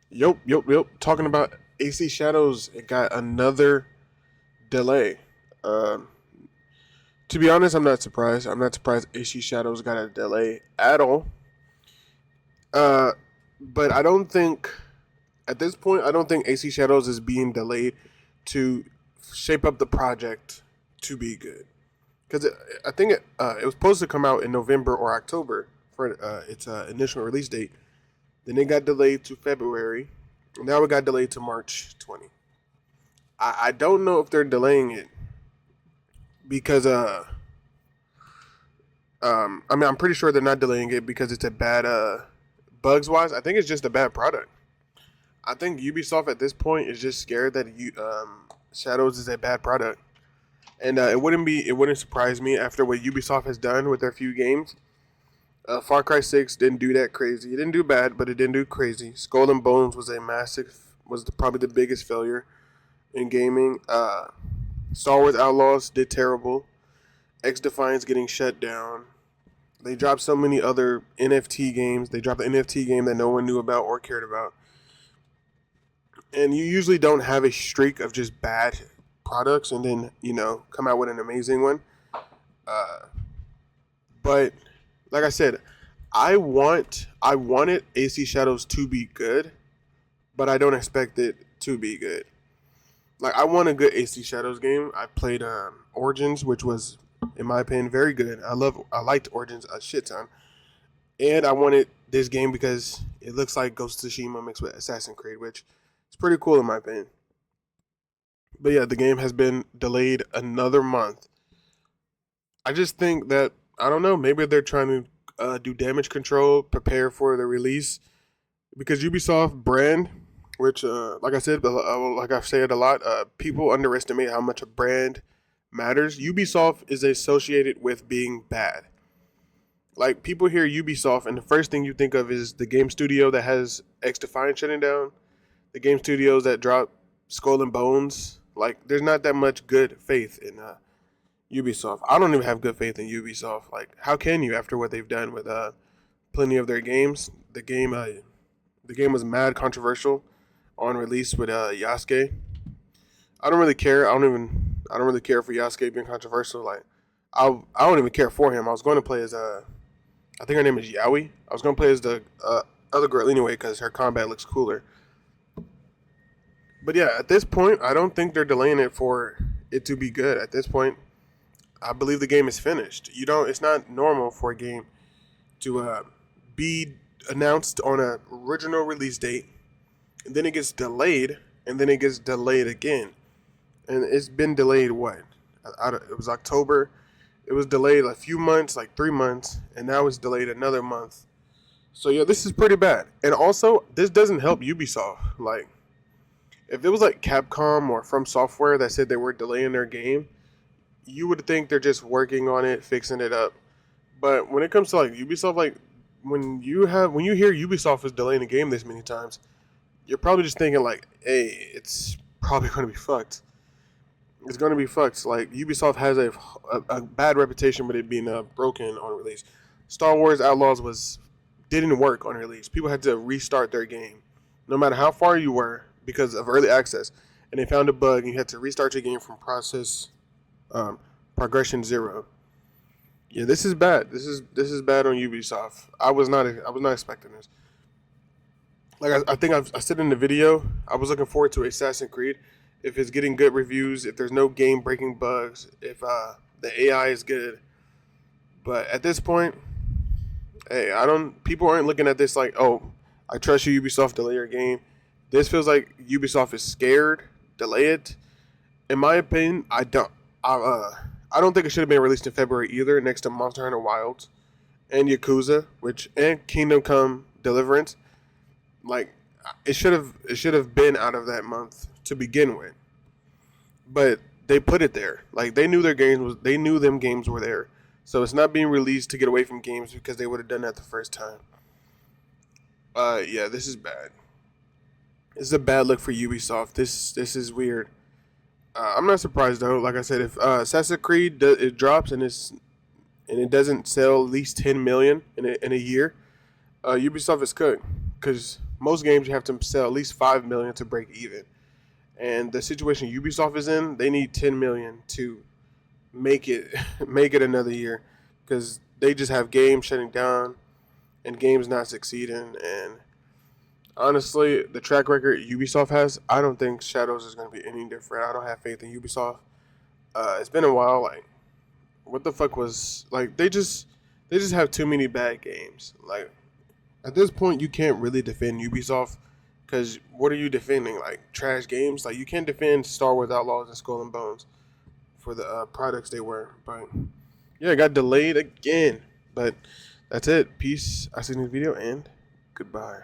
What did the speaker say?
Yep. Talking about AC Shadows, it got another delay. Um, to be honest, I'm not surprised. I'm not surprised AC Shadows got a delay at all. Uh, but I don't think at this point, I don't think AC Shadows is being delayed to shape up the project to be good. Because I think it was supposed to come out in November or October for its initial release date. Then it got delayed to February. Now it got delayed to March 20. I don't know if they're delaying it because I mean I'm pretty sure they're not delaying it because it's a bad bugs wise. I think it's just a bad product. I think Ubisoft at this point is just scared that Shadows is a bad product, and it wouldn't surprise me after what Ubisoft has done with their few games. Far Cry 6 didn't do that crazy. It didn't do bad, but it didn't do crazy. Skull and Bones probably the biggest failure in gaming. Star Wars Outlaws did terrible. X Defiance getting shut down. They dropped so many other NFT games. They dropped the NFT game that no one knew about or cared about. And you usually don't have a streak of just bad products and then come out with an amazing one. Uh, but like I said, I wanted AC Shadows to be good, but I don't expect it to be good. Like I want a good AC Shadows game. I played Origins, which was, in my opinion, very good. I liked Origins a shit ton, and I wanted this game because it looks like Ghost of Tsushima mixed with Assassin's Creed, which is pretty cool in my opinion. But yeah, the game has been delayed another month. I just think that I don't know. Maybe they're trying to do damage control, prepare for the release because Ubisoft brand, which like I said, like I've said a lot, people underestimate how much a brand matters. Ubisoft is associated with being bad. Like people hear Ubisoft, and the first thing you think of is the game studio that has X Defiant shutting down, the game studios that drop Skull and Bones. Like there's not that much good faith in Ubisoft. I don't even have good faith in Ubisoft. Like how can you after what they've done with plenty of their games? The game was mad controversial on release with Yasuke. I don't really care. I don't really care for Yasuke being controversial. Like I don't even care for him. I was going to play as I think her name is Yaoi. I was going to play as the other girl anyway because her combat looks cooler. But yeah, at this point, I don't think they're delaying it for it to be good. At this point, I believe the game is finished. You don't. It's not normal for a game to be announced on a original release date, and then it gets delayed, and then it gets delayed again, and it's been delayed. What? It was October. It was delayed a few months, like 3 months, and now it's delayed another month. So yeah, this is pretty bad. And also, this doesn't help Ubisoft. Like, if it was like Capcom or From Software that said they were delaying their game, you would think they're just working on it, fixing it up. But when it comes to like Ubisoft, like when you hear Ubisoft is delaying a game this many times, you're probably just thinking like, hey, it's probably going to be fucked. It's going to be fucked. Like Ubisoft has a bad reputation with it being broken on release. Star Wars Outlaws didn't work on release. People had to restart their game, no matter how far you were, because of early access, and they found a bug, and you had to restart your game from um, progression zero. Yeah, this is bad. This is bad on Ubisoft. I was not expecting this. Like I think I said in the video, I was looking forward to Assassin's Creed. If it's getting good reviews, if there's no game breaking bugs, if the AI is good. But at this point, hey, I don't. People aren't looking at this like, oh, I trust you, Ubisoft, delay your game. This feels like Ubisoft is scared. Delay it. In my opinion, I don't. I don't think it should have been released in February either. Next to Monster Hunter Wilds and Yakuza, and Kingdom Come Deliverance. Like it should have been out of that month to begin with. But they put it there. Like they knew them games were there. So it's not being released to get away from games because they would have done that the first time. Yeah, this is bad. This is a bad look for Ubisoft. This is weird. I'm not surprised though. Like I said, if Assassin's Creed it drops and it doesn't sell at least 10 million in a year, Ubisoft is cooked because most games you have to sell at least 5 million to break even. And the situation Ubisoft is in, they need 10 million to make it make it another year, because they just have games shutting down and games not succeeding. And honestly, the track record Ubisoft has, I don't think Shadows is going to be any different. I don't have faith in Ubisoft. It's been a while. Like, what the fuck was like? They just have too many bad games. Like, at this point, you can't really defend Ubisoft, because what are you defending? Like, trash games? Like, you can't defend Star Wars Outlaws and Skull and Bones for the products they were. But yeah, it got delayed again. But that's it. Peace. I see this video, and goodbye.